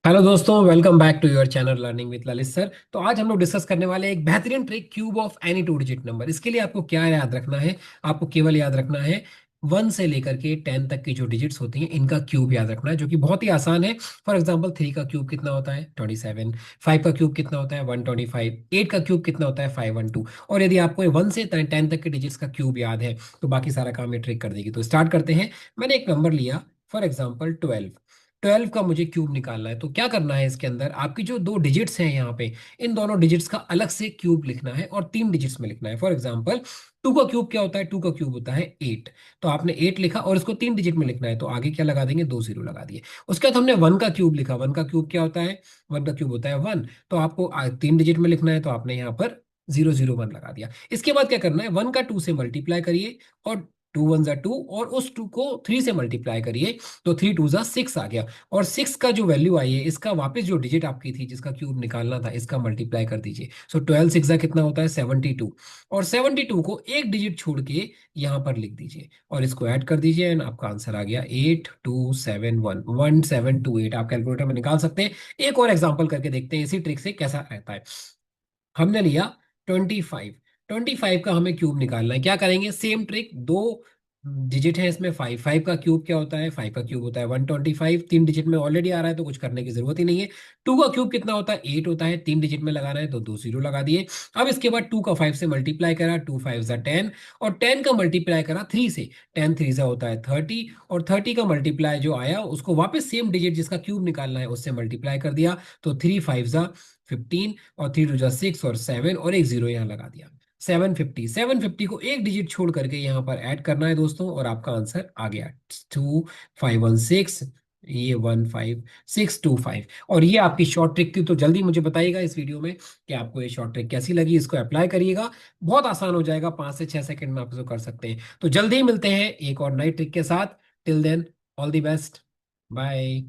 Hello दोस्तों, welcome back to your channel learning with Lalit sir. तो आज हम लोग डिस्कस करने वाले हैं एक बेहतरीन trick, cube of any two digit number. इसके लिए आपको क्या याद रखना है? आपको केवल याद रखना है 1 से लेकर के 10 तक की जो डिजिट्स होती हैं इनका क्यूब याद रखना है, जो कि बहुत ही आसान है। फॉर एग्जांपल 3 का क्यूब कितना होता है? 27। 5 का क्यूब कितना होता है? 125। 8 का क्यूब कितना होता है? 512। और यदि आपको 1 से 10 तक के डिजिट्स का क्यूब याद है तो बाकी सारा काम ये ट्रिक कर देगी। तो स्टार्ट करते हैं। मैंने एक नंबर लिया, फॉर एग्जाम्पल 12। 12 का मुझे क्यूब निकालना है। तो क्या करना है, इसके अंदर आपकी जो दो डिजिट्स हैं यहाँ पे, इन दोनों डिजिट्स का अलग से क्यूब लिखना है और 3 डिजिट्स में लिखना है। फॉर एग्जांपल 2 का क्यूब क्या होता है? 2 का क्यूब होता है 8। तो आपने 8 लिखा और इसको 3 डिजिट में लिखना है, तो आगे क्या लगा देंगे? 2 जीरो लगा दिए। उसके बाद हमने 1 का क्यूब लिखा। 1 का क्यूब क्या होता है? 1 का क्यूब होता है 1। तो आपको 3 डिजिट में लिखना है, तो आपने यहाँ पर 001 लगा दिया। इसके बाद क्या करना है? 1 का 2 से मल्टीप्लाई करिए और 2 1 जा 2, और उस 2 को 3 से मल्टीप्लाई करिए तो 3 2 जा 6 आ गया। और 6 का जो वैल्यू आई है, इसका वापस जो डिजिट आपकी थी जिसका क्यूब निकालना था, इसका मल्टीप्लाई कर दीजिए। सो 12 6 जा कितना होता है? 72। और 72 को एक डिजिट छोड़ के यहाँ पर लिख दीजिए और इसको ऐड कर दीजिए एंड आपका आंसर आ गया 8271 1728। आप कैलकुलेटर में निकाल सकते हैं। एक और एग्जांपल करके देखते हैं इसी ट्रिक से कैसा रहता है। हमने लिया 25। 25 का हमें क्यूब निकालना है। क्या करेंगे? Same trick. दो डिजिट है इसमें। 5। 5 का क्यूब क्या होता है? 5 का क्यूब होता है 125। 3 डिजिट में ऑलरेडी आ रहा है तो कुछ करने की जरूरत ही नहीं है। 2 का क्यूब कितना होता है? 8 होता है। 3 डिजिट में लगाना है तो 2 जीरो लगा दिए। अब इसके बाद 2 का 5 से मल्टीप्लाई करा, 2 5 जा 10। और 10 का मल्टीप्लाई करा 3 से, 10 3 जा होता है 30। और 30 का मल्टीप्लाई जो आया उसको वापस सेम डिजिट जिसका क्यूब निकालना है उससे मल्टीप्लाई कर दिया, तो 3 5 जा 15 और 3 टू जा 6 और 7 और एक जीरो यहाँ लगा दिया। 750। 750 को एक डिजिट छोड़ करके यहाँ पर ऐड करना है दोस्तों और आपका आंसर आ गया 2516। ये 15625। और ये आपकी शॉर्ट ट्रिक थी। तो जल्दी मुझे बताइएगा इस वीडियो में कि आपको ये शॉर्ट ट्रिक कैसी लगी। इसको अप्लाई करिएगा, बहुत आसान हो जाएगा। 5 से 6 सेकंड में आप इसको कर सकते हैं। तो जल्दी ही मिलते हैं एक और नई ट्रिक के साथ। Till then, all the best, bye.